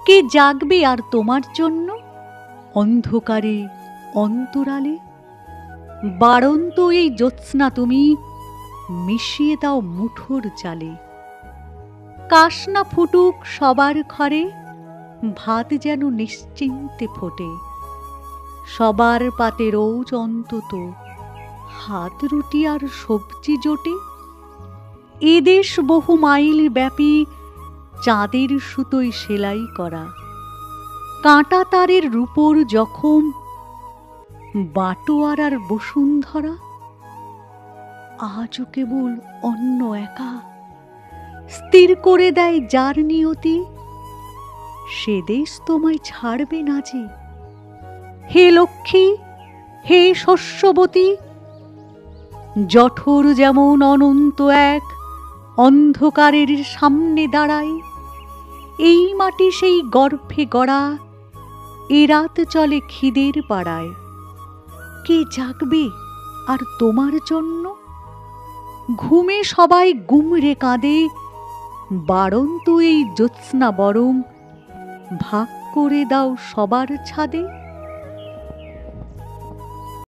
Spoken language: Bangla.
কে জাগবে আর তোমার জন্য? অন্ধকারে অন্তরালে বাড়ন্ত এই জ্যোৎস্না তুমি মিশিয়ে দাও মুঠোর চালে। কাশনা ফুটুক সবার ঘরে, ভাত যেন নিশ্চিন্তে ফোটে। সবার পাতে রোজ অন্তত হাত রুটি আর সবজি জোটে। এদেশ বহু মাইল ব্যাপী চাঁদের সুতোয় সেলাই করা, কাঁটা তারের রূপোর জখম বাটোয়ার আর বসুন্ধরা। আজও কেবল অন্য একা স্থির করে দেয় যার নিয়তি, সে দেশ তোমায় ছাড়বে না যে। হে লক্ষ্মী, হে শস্যবতী, জঠর যেমন অনন্ত এক অন্ধকারের সামনে দাঁড়ায়, এই মাটি সেই গর্ভে গড়া, এ রাত চলে খিদের পাড়ায়। কে জাগবে আর তোমার জন্য? ঘুমে সবাই গুমরে কাঁদে, বাড়ন্ত এই জ্যোৎস্না বরং ভাগ করে দাও সবার ছাদে।